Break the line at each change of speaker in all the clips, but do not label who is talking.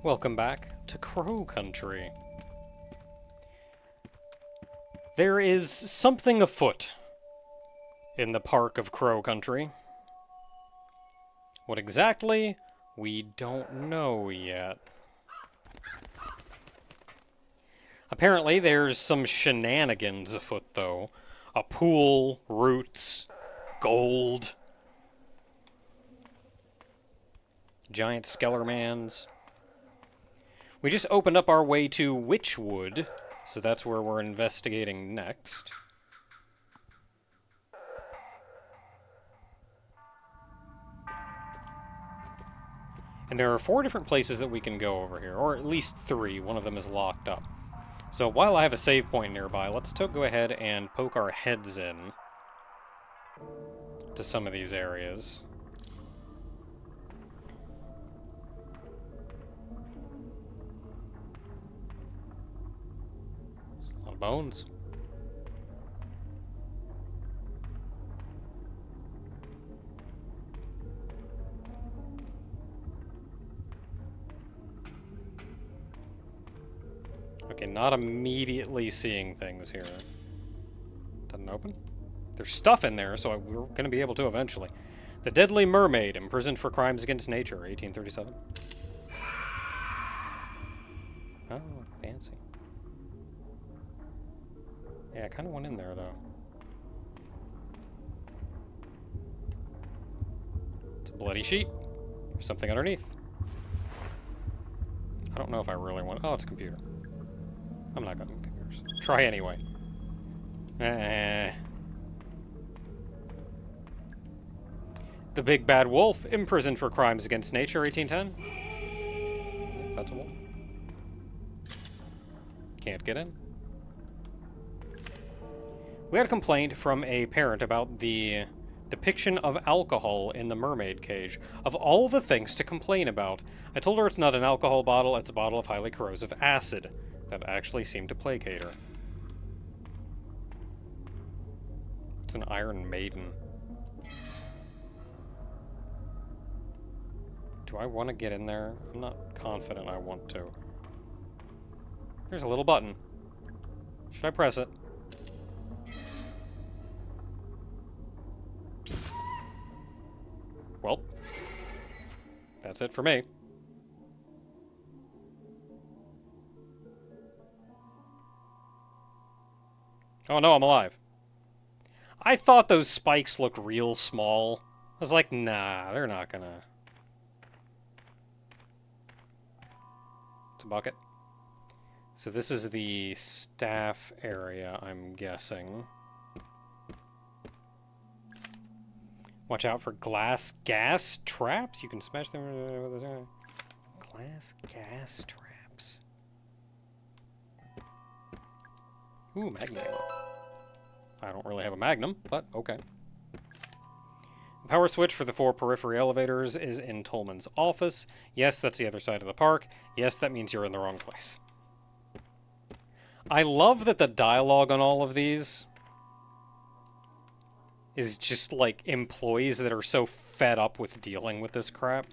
Welcome back to Crow Country. There is something afoot in the park of Crow Country. What exactly, we don't know yet. Apparently there's some shenanigans afoot, though. A pool, roots, gold, giant Skellermans. We just opened up our way to Witchwood, so that's where we're investigating next. And there are 4 different places that we can go over here, or at least 3. One of them is locked up. So while I have a save point nearby, let's go ahead and poke our heads in to some of these areas. There's a lot of bones. Okay, not immediately seeing things here. Doesn't open. There's stuff in there, so we're going to be able to eventually. The Deadly Mermaid, imprisoned for crimes against nature, 1837. Oh, fancy. Yeah, I kind of went in there, though. It's a bloody sheet. There's something underneath. I don't know if I really want... Oh, it's a computer. I'm not good at computers. Try anyway. The Big Bad Wolf, imprisoned for crimes against nature, 1810. That's a wolf. Can't get in. We had a complaint from a parent about the depiction of alcohol in the mermaid cage. Of all the things to complain about, I told her it's not an alcohol bottle, it's a bottle of highly corrosive acid. That actually seemed to placate her. It's an Iron Maiden. Do I want to get in there? I'm not confident I want to. There's a little button. Should I press it? Well, that's it for me. Oh no, I'm alive. I thought those spikes looked real small. I was like, nah, they're not gonna... It's a bucket. So this is the staff area, I'm guessing. Watch out for glass gas traps. You can smash them with this. Glass gas traps. Ooh, magnum. I don't really have a magnum, but okay. The power switch for the 4 periphery elevators is in Tolman's office. Yes, that's the other side of the park. Yes, that means you're in the wrong place. I love that the dialogue on all of these is just like employees that are so fed up with dealing with this crap.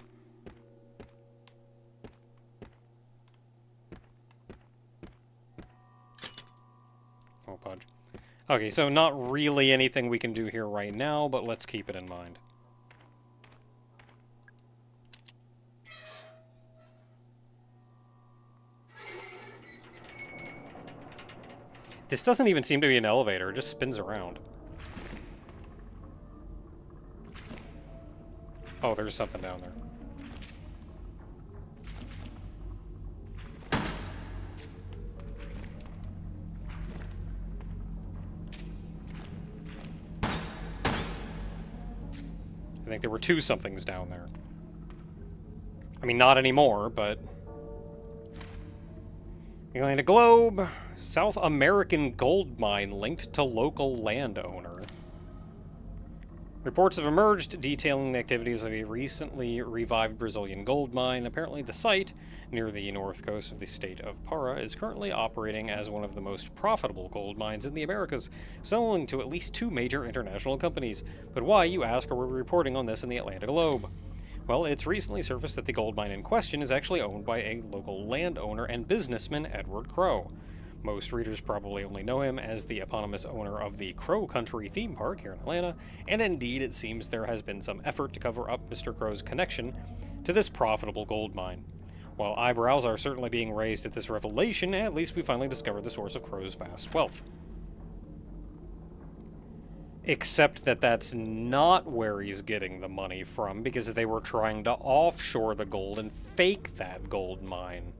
Oh, Pudge. Okay, so not really anything we can do here right now, but let's keep it in mind. This doesn't even seem to be an elevator, it just spins around. Oh, there's something down there. I think there were 2 somethings down there. I mean, not anymore, but... The Atlantic Globe. South American gold mine linked to local landowner. Reports have emerged detailing the activities of a recently revived Brazilian gold mine. Apparently the site, near the north coast of the state of Para, is currently operating as one of the most profitable gold mines in the Americas, selling to at least 2 major international companies. But why, you ask, are we reporting on this in the Atlantic Globe? Well, it's recently surfaced that the gold mine in question is actually owned by a local landowner and businessman, Edward Crow. Most readers probably only know him as the eponymous owner of the Crow Country theme park here in Atlanta, and indeed it seems there has been some effort to cover up Mr. Crow's connection to this profitable gold mine. While eyebrows are certainly being raised at this revelation, at least we finally discovered the source of Crow's vast wealth. Except that that's not where he's getting the money from, because they were trying to offshore the gold and fake that gold mine.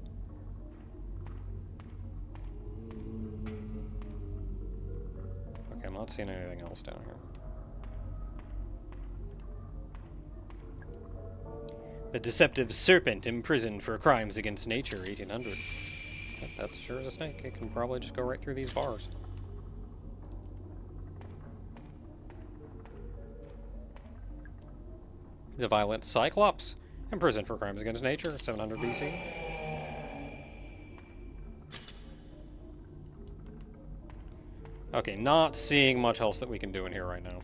Okay, I'm not seeing anything else down here. The deceptive serpent imprisoned for crimes against nature, 1800. That's sure as a snake. It can probably just go right through these bars. The violent Cyclops, imprisoned for crimes against nature, 700 BC. Okay, not seeing much else that we can do in here right now.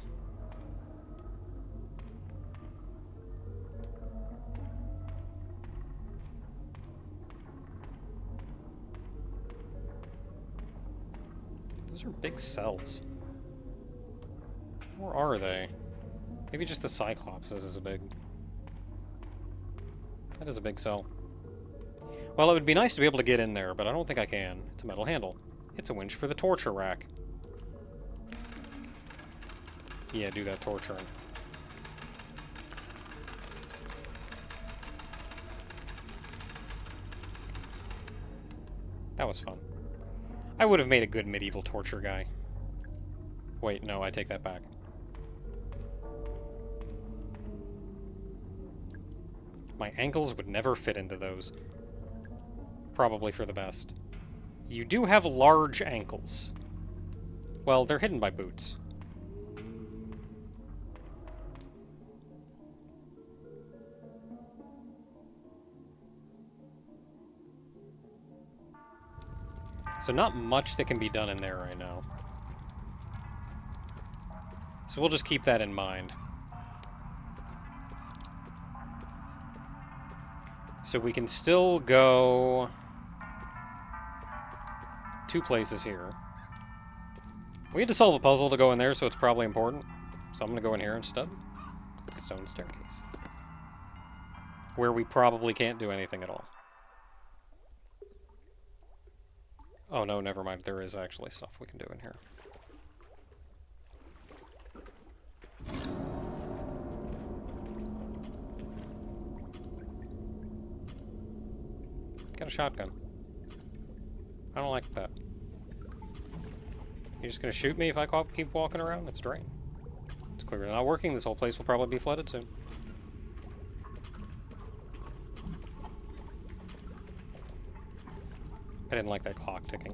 Those are big cells. Or are they? Maybe just the Cyclops is a big... That is a big cell. Well, it would be nice to be able to get in there, but I don't think I can. It's a metal handle. It's a winch for the torture rack. Yeah, do that torturing. That was fun. I would have made a good medieval torture guy. Wait, no, I take that back. My ankles would never fit into those. Probably for the best. You do have large ankles. Well, they're hidden by boots. So not much that can be done in there right now. So we'll just keep that in mind. So we can still go 2 places here. We had to solve a puzzle to go in there, so it's probably important. So I'm going to go in here instead. It's a stone staircase. Where we probably can't do anything at all. Oh no, never mind. There is actually stuff we can do in here. Got a shotgun. I don't like that. You're just gonna shoot me if I keep walking around? It's a drain. It's clearly not working. This whole place will probably be flooded soon. I didn't like that clock ticking.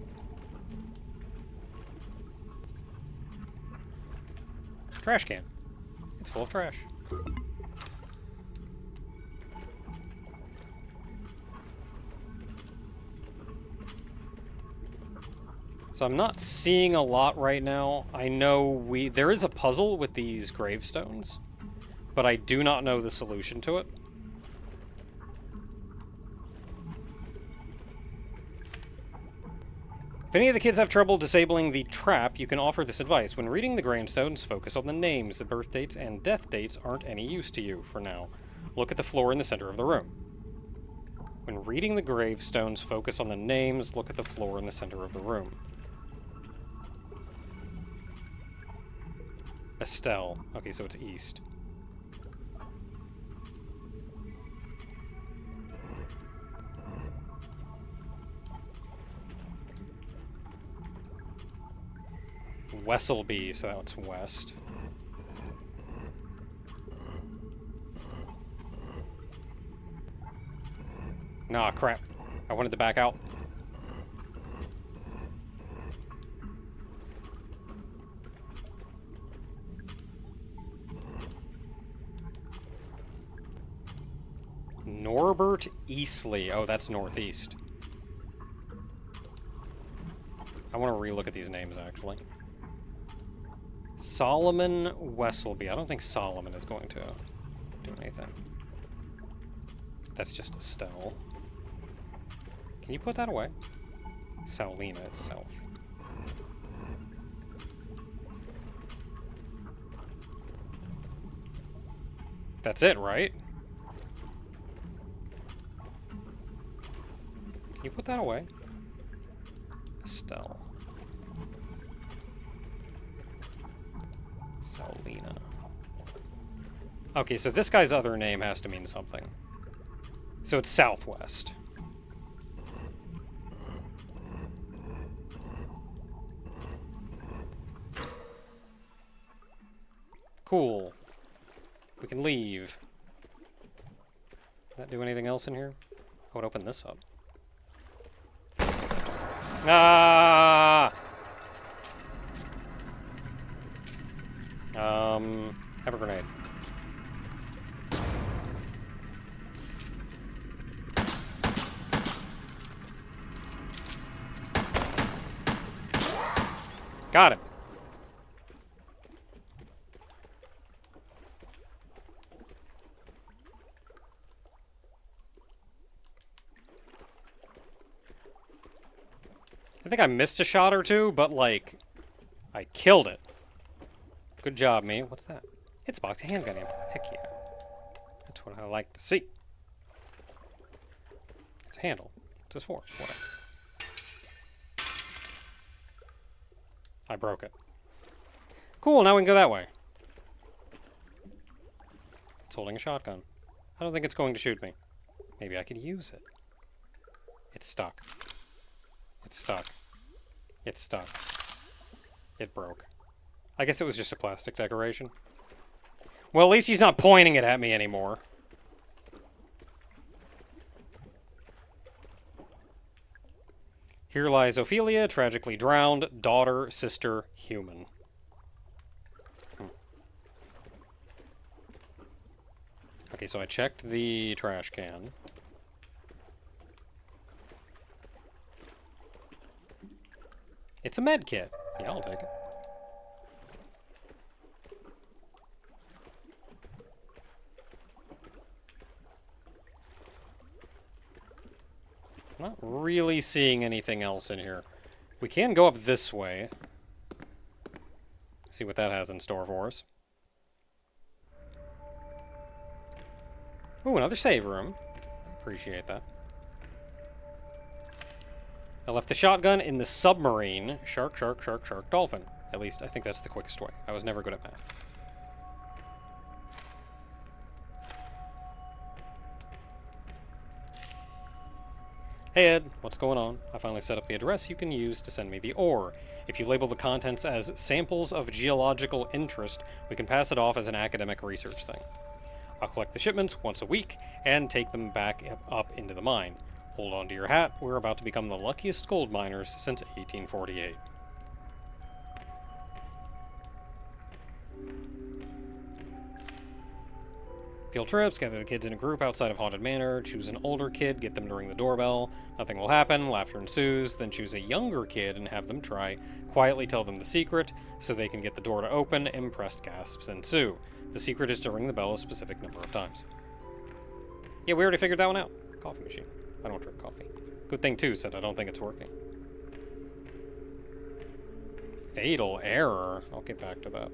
Trash can. It's full of trash. So I'm not seeing a lot right now. I know there is a puzzle with these gravestones, but I do not know the solution to it. If any of the kids have trouble disabling the trap, you can offer this advice. When reading the gravestones, focus on the names. The birth dates and death dates aren't any use to you for now. Look at the floor in the center of the room. When reading the gravestones, focus on the names. Look at the floor in the center of the room. Estelle. Okay, so it's east. Wesselby, so that's west. Nah, crap. I wanted to back out. Norbert Eastley. Oh, that's northeast. I want to relook at these names, actually. Solomon Wesselby. I don't think Solomon is going to do anything. That's just Estelle. Can you put that away? Saulina itself. That's it, right? Can you put that away? Estelle. Saulina. Okay, so this guy's other name has to mean something. So it's Southwest. Cool. We can leave. Does that do anything else in here? I would open this up. Ah! Have a grenade. Got it. I think I missed a shot or two, but, like, I killed it. Good job, me. What's that? It's boxed handgun ammo. Heck yeah. That's what I like to see. It's a handle. What's this for? What? I broke it. Cool, now we can go that way. It's holding a shotgun. I don't think it's going to shoot me. Maybe I could use it. It's stuck. It's stuck. It's stuck. It broke. I guess it was just a plastic decoration. Well, at least he's not pointing it at me anymore. Here lies Ophelia, tragically drowned, daughter, sister, human. Okay, so I checked the trash can. It's a med kit. Yeah, I'll take it. Not really seeing anything else in here. We can go up this way. See what that has in store for us. Ooh, another save room. Appreciate that. I left the shotgun in the submarine. Shark, shark, shark, shark, dolphin. At least, I think that's the quickest way. I was never good at math. Hey Ed, what's going on? I finally set up the address you can use to send me the ore. If you label the contents as samples of geological interest, we can pass it off as an academic research thing. I'll collect the shipments once a week and take them back up into the mine. Hold on to your hat, we're about to become the luckiest gold miners since 1848. Field trips, gather the kids in a group outside of Haunted Manor, choose an older kid, get them to ring the doorbell, nothing will happen, laughter ensues, then choose a younger kid and have them try, quietly tell them the secret, so they can get the door to open, impressed gasps ensue. The secret is to ring the bell a specific number of times. Yeah, we already figured that one out. Coffee machine. I don't drink coffee. Good thing, too, said I don't think it's working. Fatal error. I'll get back to that.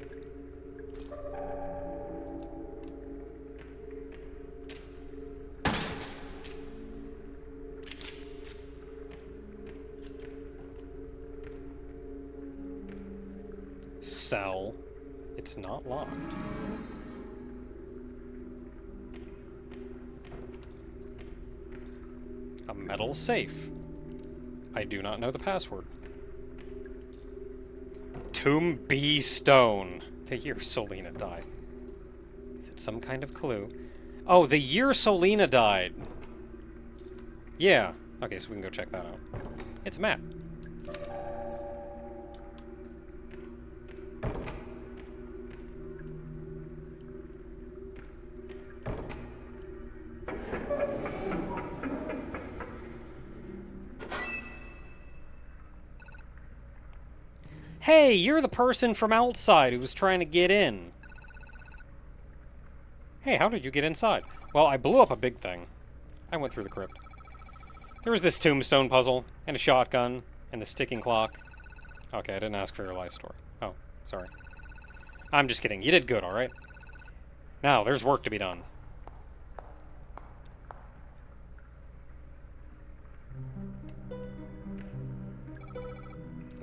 Cell. It's not locked. A metal safe. I do not know the password. Tomb B Stone. The year Solina died. Is it some kind of clue? Oh, the year Solina died. Yeah. Okay, so we can go check that out. It's a map. Hey, you're the person from outside who was trying to get in. Hey, how did you get inside? Well, I blew up a big thing. I went through the crypt. There was this tombstone puzzle, and a shotgun, and this ticking clock. Okay, I didn't ask for your life story. Oh, sorry. I'm just kidding. You did good, alright? Now, there's work to be done.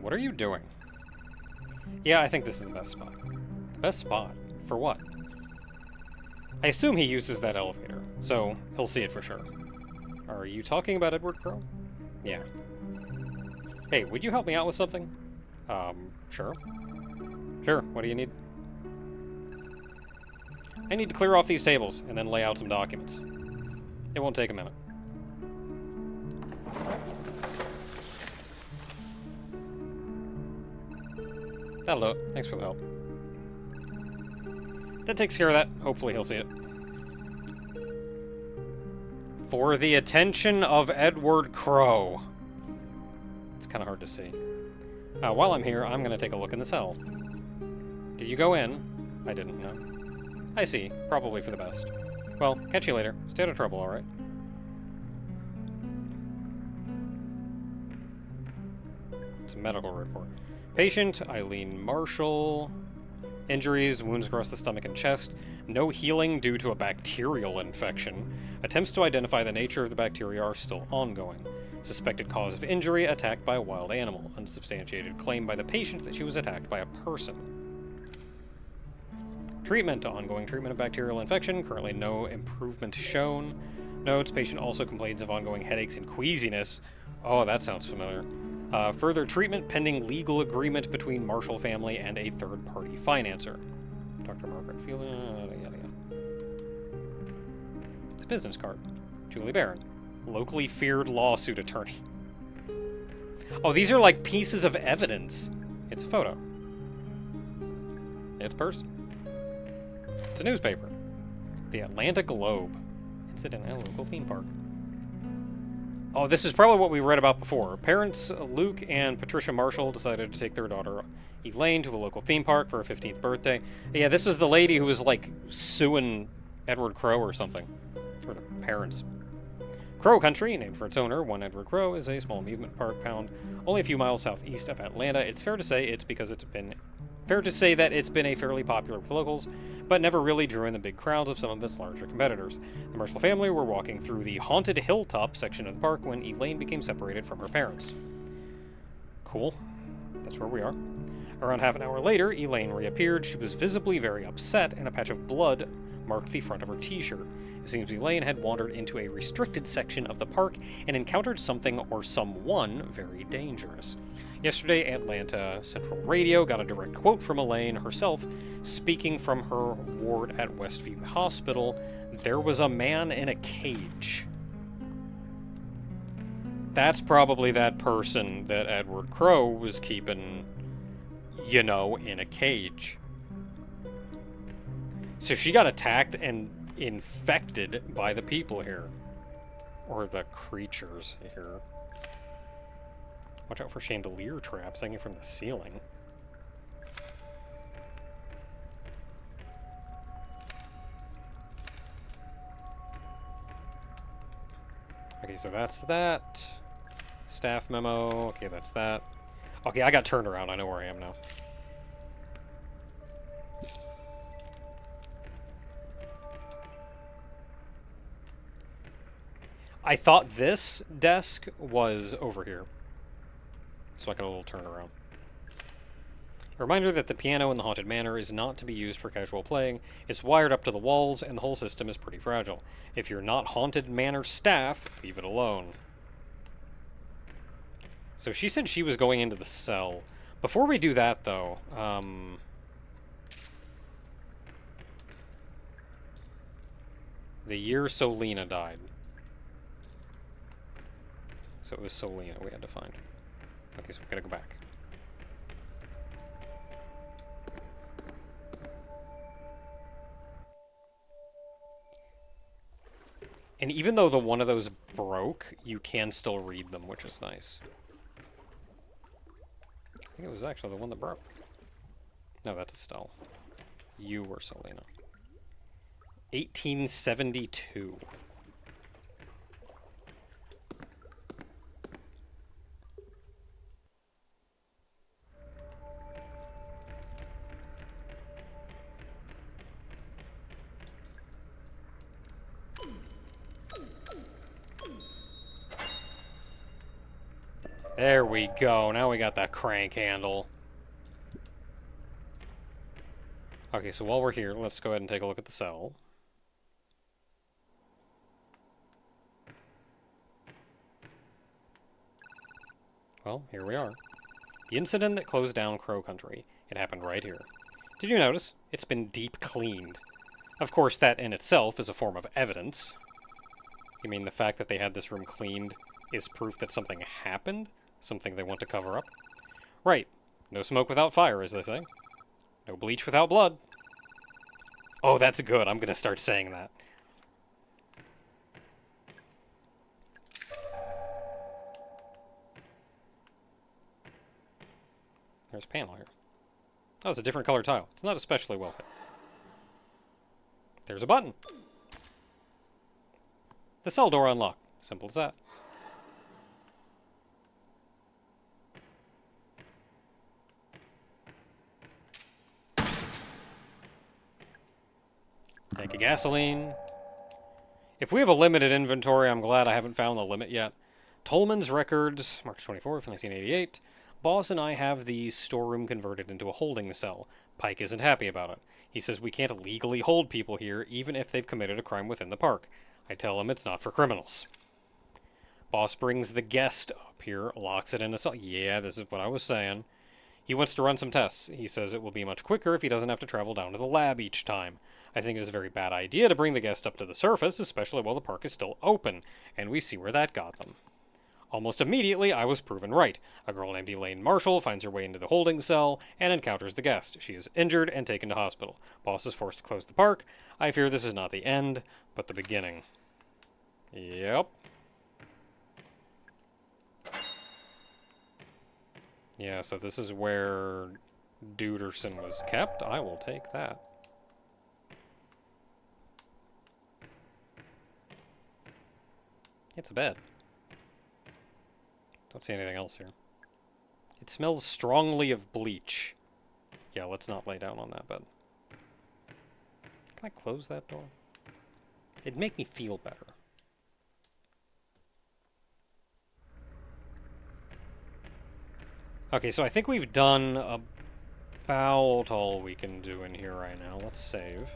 What are you doing? Yeah, I think this is the best spot. The best spot? For what? I assume he uses that elevator, so he'll see it for sure. Are you talking about Edward Crowe? Yeah. Hey, would you help me out with something? Sure. Sure, what do you need? I need to clear off these tables, and then lay out some documents. It won't take a minute. That'll do it. Thanks for the help. That takes care of that. Hopefully he'll see it. For the attention of Edward Crowe. It's kind of hard to see. While I'm here, I'm going to take a look in the cell. Did you go in? I didn't know. I see. Probably for the best. Well, catch you later. Stay out of trouble, alright? It's a medical report. Patient, Eileen Marshall. Injuries, wounds across the stomach and chest. No healing due to a bacterial infection. Attempts to identify the nature of the bacteria are still ongoing. Suspected cause of injury, attacked by a wild animal. Unsubstantiated claim by the patient that she was attacked by a person. Treatment, ongoing treatment of bacterial infection. Currently no improvement shown. Notes, patient also complains of ongoing headaches and queasiness. Oh, that sounds familiar. Further treatment pending legal agreement between Marshall family and a third-party financer. Dr. Margaret Field, yada yada. It's a business card. Julie Barron, locally feared lawsuit attorney. Oh, these are like pieces of evidence. It's a photo. It's a person. It's a newspaper. The Atlanta Globe. Incident at a local theme park. Oh, this is probably what we read about before. Parents Luke and Patricia Marshall decided to take their daughter Elaine to a local theme park for her 15th birthday. Yeah, this is the lady who was like suing Edward Crowe or something. Or the parents. Crow Country, named for its owner, One Edward Crowe, is a small amusement park found only a few miles southeast of Atlanta. It's fair to say that it's been a fairly popular with locals, but never really drew in the big crowds of some of its larger competitors. The Marshall family were walking through the haunted Hilltop section of the park when Elaine became separated from her parents. Cool. That's where we are. Around half an hour later, Elaine reappeared. She was visibly very upset, and a patch of blood marked the front of her t-shirt. It seems Elaine had wandered into a restricted section of the park and encountered something or someone very dangerous. Yesterday, Atlanta Central Radio got a direct quote from Elaine herself, speaking from her ward at Westview Hospital. There was a man in a cage. That's probably that person that Edward Crowe was keeping, you know, in a cage. So she got attacked and infected by the people here. Or the creatures here. Watch out for chandelier traps hanging from the ceiling. Okay, so that's that. Staff memo. Okay, that's that. Okay, I got turned around. I know where I am now. I thought this desk was over here. So I got a little turnaround. A reminder that the piano in the Haunted Manor is not to be used for casual playing. It's wired up to the walls, and the whole system is pretty fragile. If you're not Haunted Manor staff, leave it alone. So she said she was going into the cell. Before we do that, though, the year Solina died. So it was Solina we had to find. Okay, so we gotta go back. And even though the one of those broke, you can still read them, which is nice. I think it was actually the one that broke. No, that's Estelle. You were Selena. 1872. There we go. Now we got that crank handle. Okay, so while we're here, let's go ahead and take a look at the cell. Well, here we are. The incident that closed down Crow Country. It happened right here. Did you notice? It's been deep cleaned. Of course, that in itself is a form of evidence. You mean the fact that they had this room cleaned is proof that something happened? Something they want to cover up? Right. No smoke without fire, as they say. No bleach without blood. Oh, that's good. I'm going to start saying that. There's a panel here. Oh, it's a different color tile. It's not especially well hit. There's a button. The cell door unlocked. Simple as that. Tank of gasoline. If we have a limited inventory, I'm glad I haven't found the limit yet. Tolman's records, March 24th, 1988. Boss and I have the storeroom converted into a holding cell. Pike isn't happy about it. He says we can't legally hold people here, even if they've committed a crime within the park. I tell him it's not for criminals. Boss brings the guest up here, locks it in a cell. Yeah, this is what I was saying. He wants to run some tests. He says it will be much quicker if he doesn't have to travel down to the lab each time. I think it is a very bad idea to bring the guest up to the surface, especially while the park is still open, and we see where that got them. Almost immediately, I was proven right. A girl named Elaine Marshall finds her way into the holding cell and encounters the guest. She is injured and taken to hospital. Boss is forced to close the park. I fear this is not the end, but the beginning. Yep. Yeah, so this is where Duderson was kept. I will take that. It's a bed. Don't see anything else here. It smells strongly of bleach. Yeah, let's not lay down on that bed. Can I close that door? It'd make me feel better. Okay, so I think we've done about all we can do in here right now. Let's save.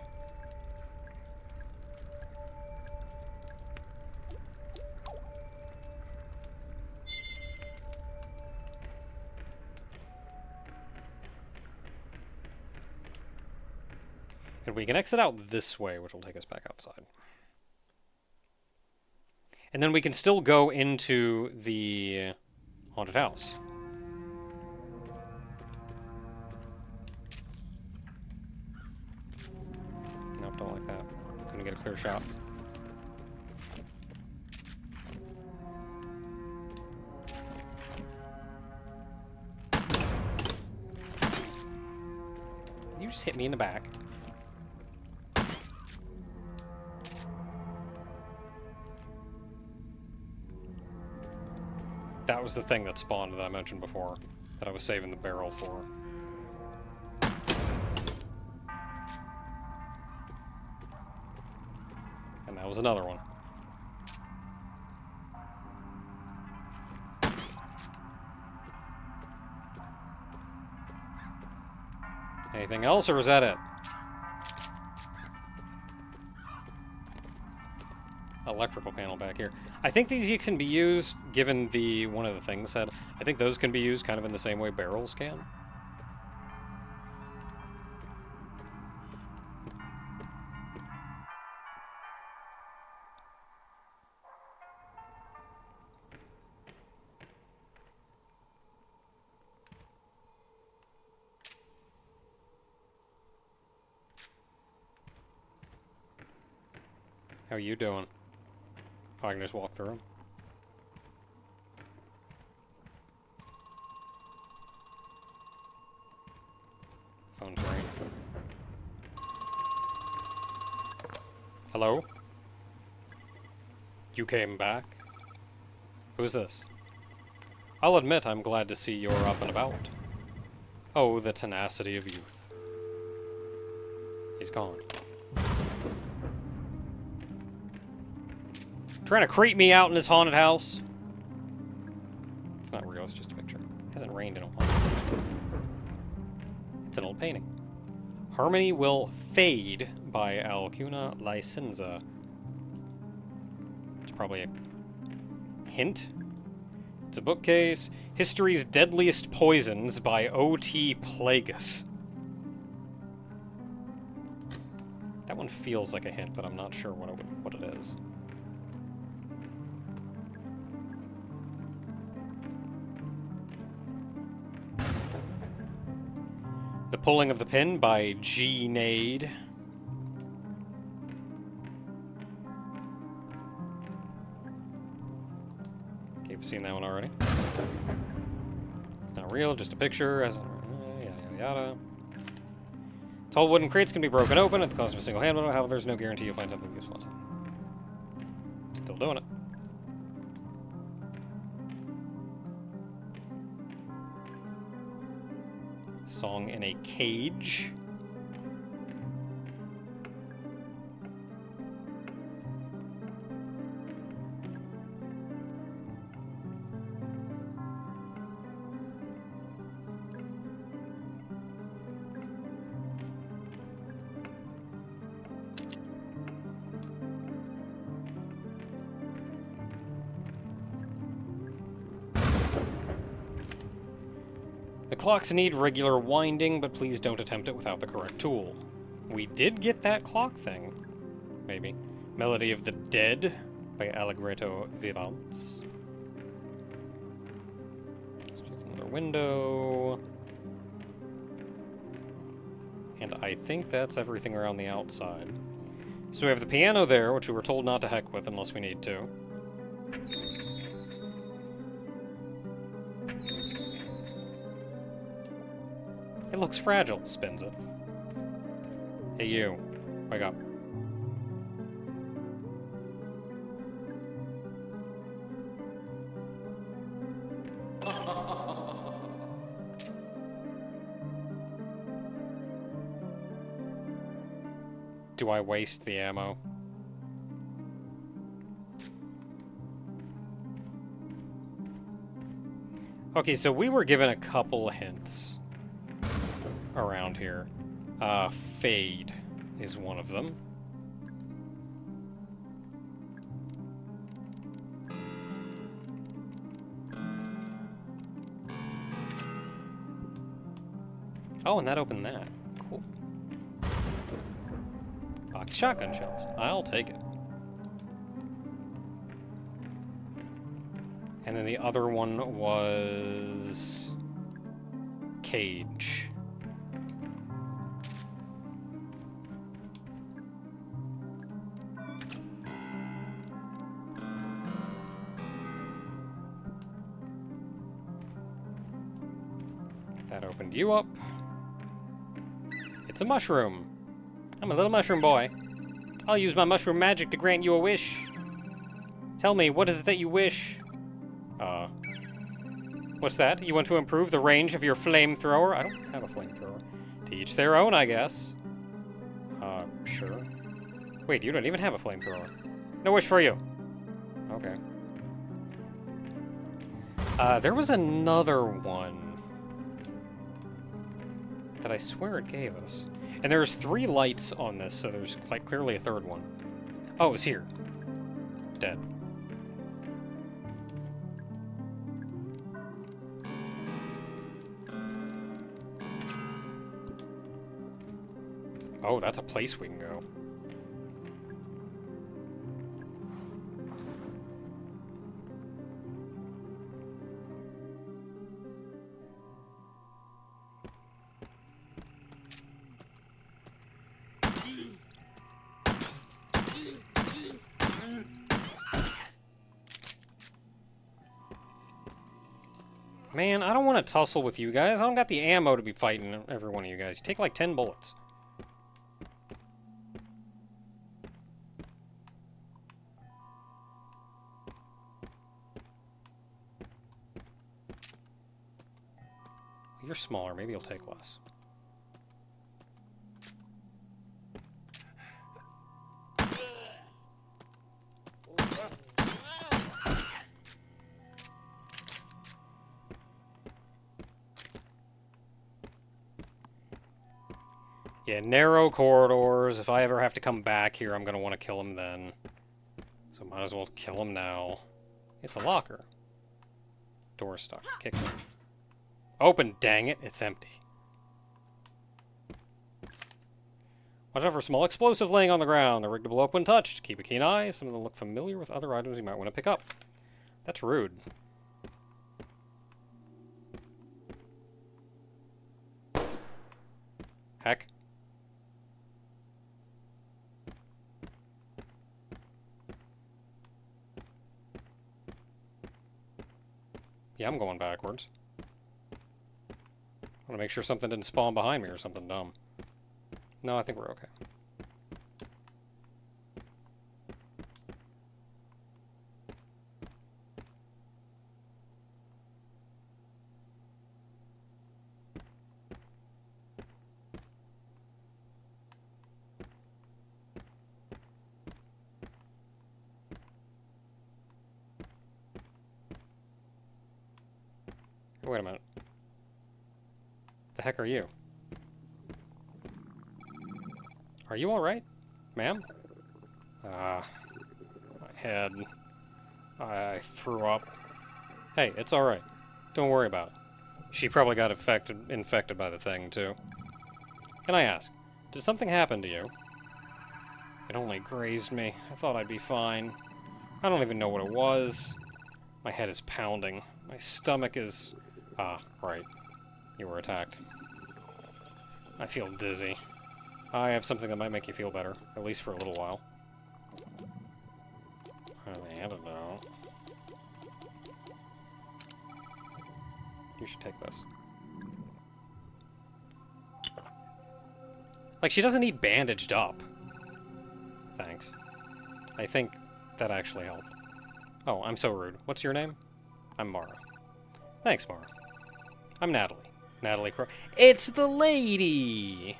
And we can exit out this way, which will take us back outside. And then we can still go into the haunted house. Nope, don't like that. Couldn't get a clear shot. You just hit me in the back. That was the thing that spawned that I mentioned before, that I was saving the barrel for. And that was another one. Anything else, or is that it? Electrical panel back here. I think these can be used, given the one of the things said, I think those can be used kind of in the same way barrels can. How are you doing? Oh, I can just walk through them. Phone's ringing. Hello? You came back? Who's this? I'll admit I'm glad to see you're up and about. Oh, the tenacity of youth. He's gone. Trying to creep me out in this haunted house. It's not real, it's Hasn't rained in a while. It's an old painting. Harmony Will Fade by Alcuna Licenza. It's probably a hint. It's a bookcase. History's Deadliest Poisons by O.T. Plagus. That one feels like a hint, but I'm not sure what it is. The Pulling of the Pin by G. Nade. Okay, you've seen that one already. It's not real, just a picture. Yada, yada, yada. Tall wooden crates can be broken open at the cost of a single hand. However, there's no guarantee you'll find something useful. Still doing it. Song in a Cage. The clocks need regular winding, but please don't attempt it without the correct tool. We did get that clock thing. Maybe. Melody of the Dead by Allegretto Vivants. It's just another window. And I think that's everything around the outside. So we have the piano there, which we were told not to heck with unless we need to. It looks fragile, spins it. Hey you, wake up. Do I waste the ammo? Okay, so we were given a couple hints around here. Fade is one of them. Oh, and that opened that. Cool. Box shotgun shells. I'll take it. And then the other one was Cage. That opened you up. It's a mushroom. I'm a little mushroom boy. I'll use my mushroom magic to grant you a wish. Tell me, what is it that you wish? What's that? You want to improve the range of your flamethrower? I don't have a flamethrower. To each their own, I guess. Sure. Wait, you don't even have a flamethrower. No wish for you. Okay. There was another one that I swear it gave us. And there's 3 lights on this, so there's like clearly a third one. Oh, it's here. Dead. Oh, that's a place we can go. Man, I don't want to tussle with you guys. I don't got the ammo to be fighting every one of you guys. You take like 10 bullets. You're smaller. Maybe you'll take less. Yeah, narrow corridors. If I ever have to come back here, I'm going to want to kill him then. So might as well kill him now. It's a locker. Door's stuck. Kick it. Open, dang it. It's empty. Watch out for a small explosive laying on the ground. They're rigged to blow up when touched. Keep a keen eye. Some of them look familiar with other items you might want to pick up. That's rude. Heck. Yeah, I'm going backwards. I want to make sure something didn't spawn behind me or something dumb. No, I think we're okay. Wait a minute. The heck are you? Are you alright, ma'am? My head. I threw up. Hey, it's alright. Don't worry about it. She probably got infected by the thing, too. Can I ask, did something happen to you? It only grazed me. I thought I'd be fine. I don't even know what it was. My head is pounding. My stomach is... Ah, right. You were attacked. I feel dizzy. I have something that might make you feel better, at least for a little while. I don't know. You should take this. Like, she doesn't need bandaged up. Thanks. I think that actually helped. Oh, I'm so rude. What's your name? I'm Mara. Thanks, Mara. I'm Natalie. Natalie Crow. It's the lady!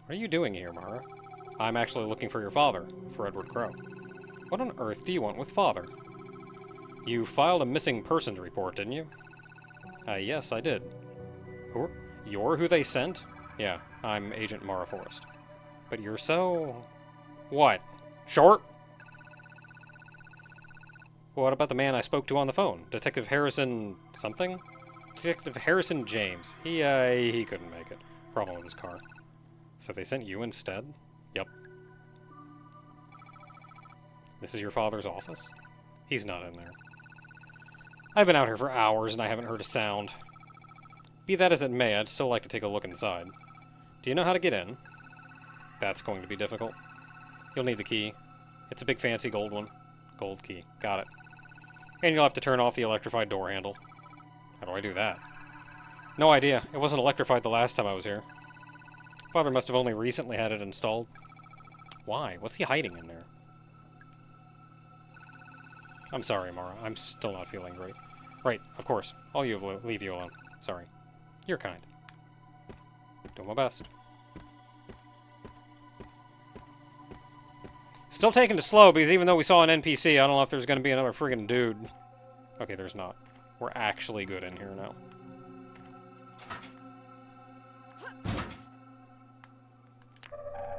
What are you doing here, Mara? I'm actually looking for your father, for Edward Crow. What on earth do you want with father? You filed a missing persons report, didn't you? Yes, I did. You're who they sent? Yeah, I'm Agent Mara Forrest. But you're so... What? Short? What about the man I spoke to on the phone? Detective Harrison... something? Detective Harrison James. He couldn't make it. Problem with his car. So they sent you instead? Yep. This is your father's office? He's not in there. I've been out here for hours and I haven't heard a sound. Be that as it may, I'd still like to take a look inside. Do you know how to get in? That's going to be difficult. You'll need the key. It's a big fancy gold one. Gold key. Got it. And you'll have to turn off the electrified door handle. How do I do that? No idea. It wasn't electrified the last time I was here. Father must have only recently had it installed. Why? What's he hiding in there? I'm sorry, Mara. I'm still not feeling great. Right, of course. I'll leave you alone. Sorry. You're kind. Doing my best. Still taking it slow, because even though we saw an NPC, I don't know if there's going to be another friggin' dude. Okay, there's not. We're actually good in here now.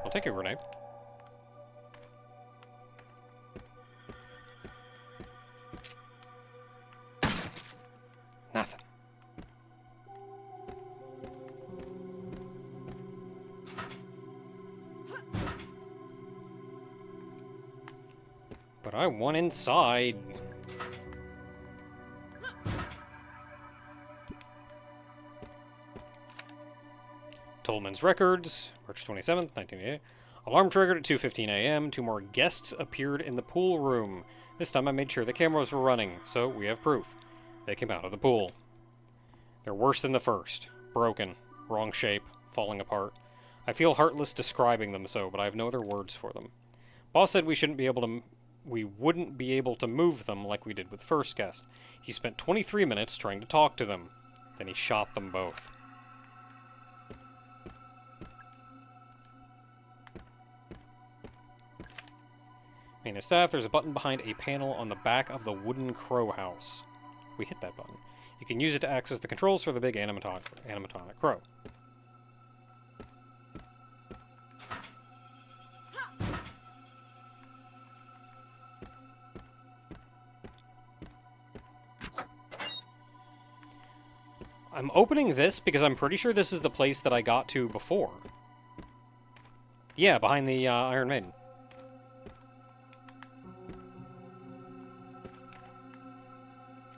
I'll take a grenade. Nothing. But I want inside. Tolman's records, March 27th, 1988. Alarm triggered at 2:15 a.m. 2 more guests appeared in the pool room. This time I made sure the cameras were running, so we have proof. They came out of the pool. They're worse than the first. Broken, wrong shape, falling apart. I feel heartless describing them so, but I have no other words for them. Boss said we wouldn't be able to move them like we did with first guest. He spent 23 minutes trying to talk to them. Then he shot them both. Main staff, there's a button behind a panel on the back of the wooden crow house. We hit that button. You can use it to access the controls for the big animatronic crow. I'm opening this because I'm pretty sure this is the place that I got to before. Yeah, behind the Iron Maiden.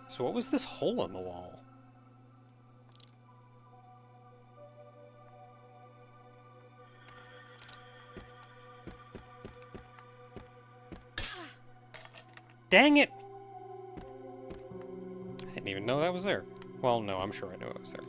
So what was this hole in the wall? Dang it! I didn't even know that was there. Well, no, I'm sure I knew it was there.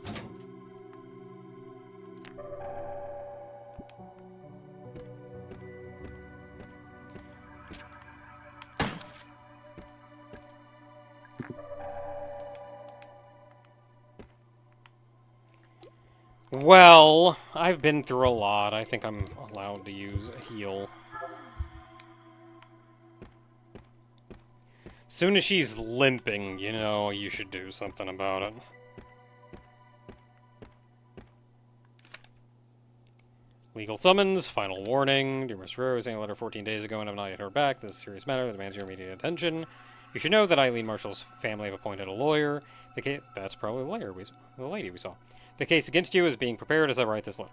Well, I've been through a lot. I think I'm allowed to use a heal. Soon as she's limping, you know, you should do something about it. Legal summons, final warning. Dear Mr. Rose, sent a letter 14 days ago and have not yet heard back. This is a serious matter that demands your immediate attention. You should know that Eileen Marshall's family have appointed a lawyer. That's probably the lady we saw. The case against you is being prepared as I write this letter.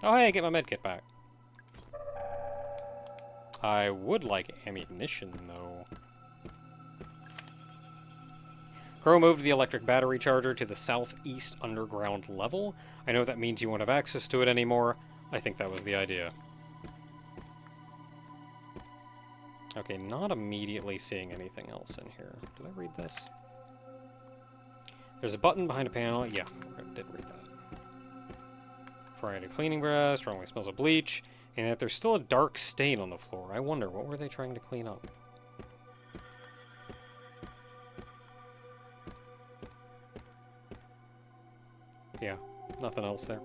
Oh, hey, get my medkit back. I would like ammunition, though. Crow moved the electric battery charger to the southeast underground level. I know that means you won't have access to it anymore. I think that was the idea. Okay, not immediately seeing anything else in here. Did I read this? There's a button behind a panel. Yeah, I did read that. Variety cleaning brush, strongly smells of bleach. And if there's still a dark stain on the floor, I wonder, what were they trying to clean up? Yeah, nothing else there.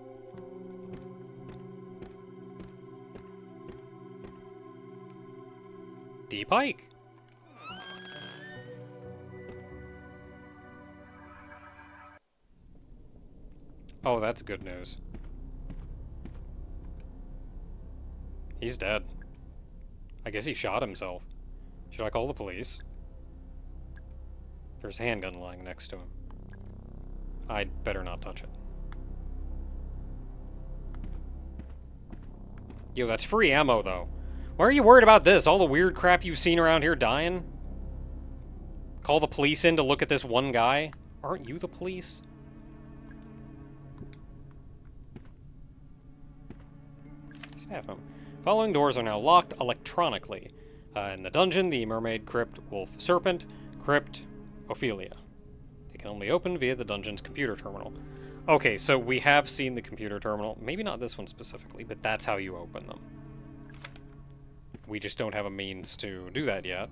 D. Pike! Oh, that's good news. He's dead. I guess he shot himself. Should I call the police? There's a handgun lying next to him. I'd better not touch it. Yo, that's free ammo, though. Why are you worried about this? All the weird crap you've seen around here dying? Call the police in to look at this one guy? Aren't you the police? Staff him. Following doors are now locked electronically. In the dungeon, the mermaid, crypt, wolf, serpent, crypt, Ophelia. They can only open via the dungeon's computer terminal. Okay, so we have seen the computer terminal. Maybe not this one specifically, but that's how you open them. We just don't have a means to do that yet.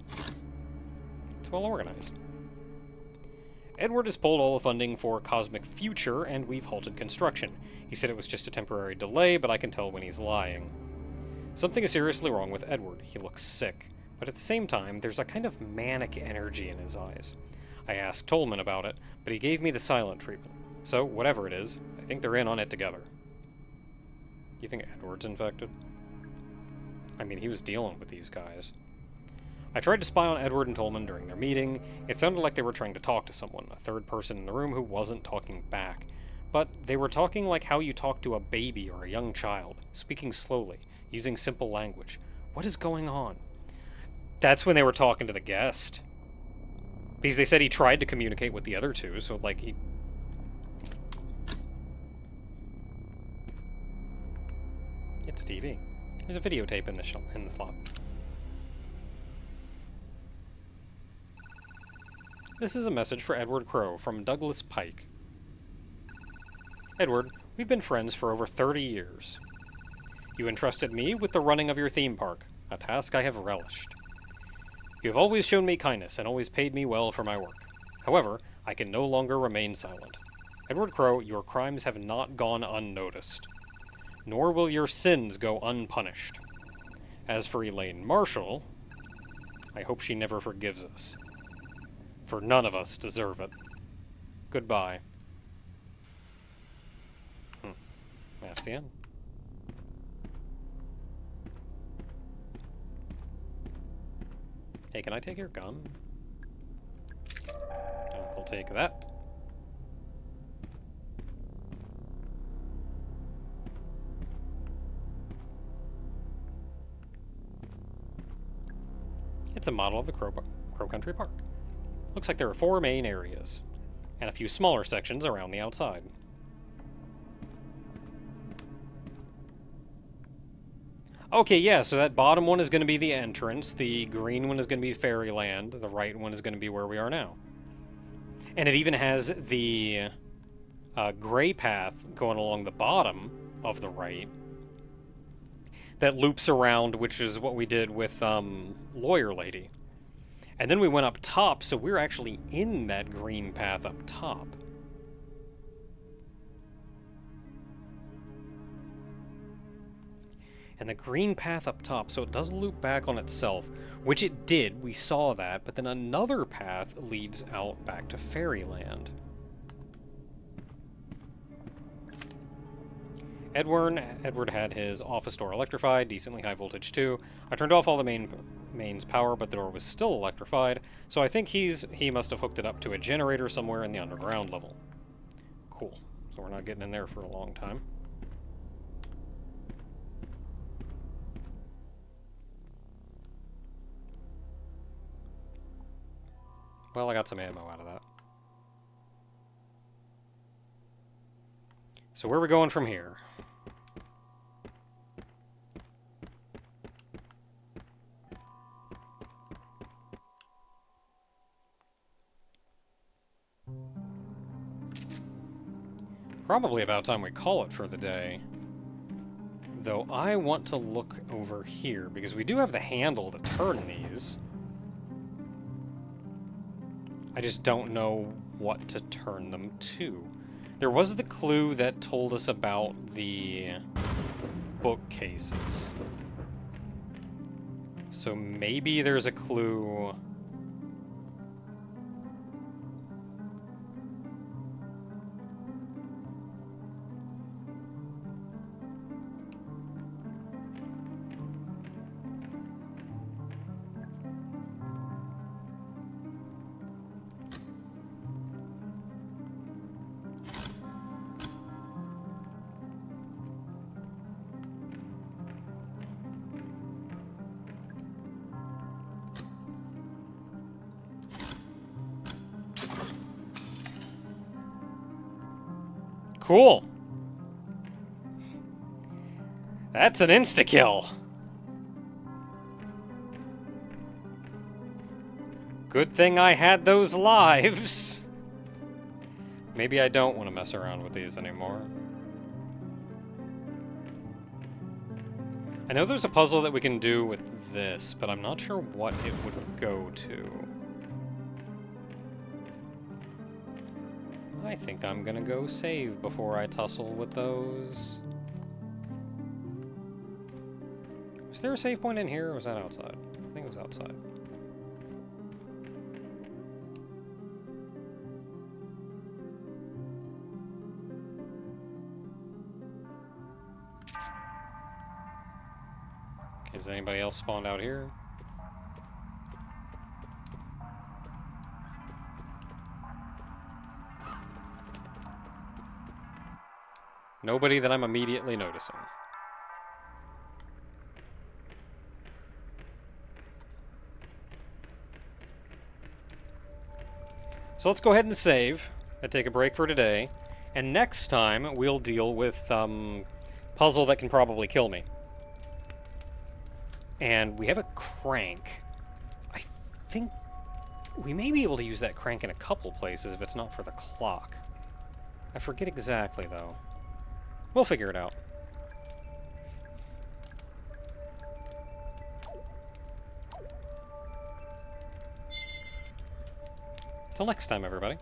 It's well organized. Edward has pulled all the funding for Cosmic Future, and we've halted construction. He said it was just a temporary delay, but I can tell when he's lying. Something is seriously wrong with Edward. He looks sick, but at the same time, there's a kind of manic energy in his eyes. I asked Tolman about it, but he gave me the silent treatment. So, whatever it is, I think they're in on it together. You think Edward's infected? I mean, he was dealing with these guys. I tried to spy on Edward and Tolman during their meeting. It sounded like they were trying to talk to someone, a third person in the room who wasn't talking back. But they were talking like how you talk to a baby or a young child, speaking slowly, using simple language. What is going on? That's when they were talking to the guest. Because they said he tried to communicate with the other two, so like he... It's TV. There's a videotape in the slot. This is a message for Edward Crow from Douglas Pike. Edward, we've been friends for over 30 years. You entrusted me with the running of your theme park, a task I have relished. You have always shown me kindness and always paid me well for my work. However, I can no longer remain silent. Edward Crow, your crimes have not gone unnoticed. Nor will your sins go unpunished. As for Elaine Marshall, I hope she never forgives us. For none of us deserve it. Goodbye. That's the end. Hey, can I take your gun? take that. It's a model of the Crow Country Park. Looks like there are 4 main areas, and a few smaller sections around the outside. Okay, yeah, so that bottom one is going to be the entrance, the green one is going to be Fairyland, the right one is going to be where we are now. And it even has the gray path going along the bottom of the right that loops around, which is what we did with Lawyer Lady. And then we went up top, so we're actually in that green path up top. And the green path up top, so it does loop back on itself, which it did, we saw that, but then another path leads out back to Fairyland. Edward had his office door electrified, decently high voltage too. I turned off all the mains power, but the door was still electrified, so I think he must have hooked it up to a generator somewhere in the underground level. Cool. So we're not getting in there for a long time. Well, I got some ammo out of that. So where are we going from here? Probably about time we call it for the day. Though I want to look over here, because we do have the handle to turn these. I just don't know what to turn them to. There was the clue that told us about the bookcases. So maybe there's a clue. Cool. That's an insta-kill. Good thing I had those lives. Maybe I don't want to mess around with these anymore. I know there's a puzzle that we can do with this, but I'm not sure what it would go to. I think I'm gonna go save before I tussle with those. Was there a save point in here, or was that outside? I think it was outside. Okay, has anybody else spawned out here? Nobody that I'm immediately noticing. So let's go ahead and save and take a break for today. And next time, we'll deal with puzzle that can probably kill me. And we have a crank. I think we may be able to use that crank in a couple places if it's not for the clock. I forget exactly, though. We'll figure it out. Till next time, everybody.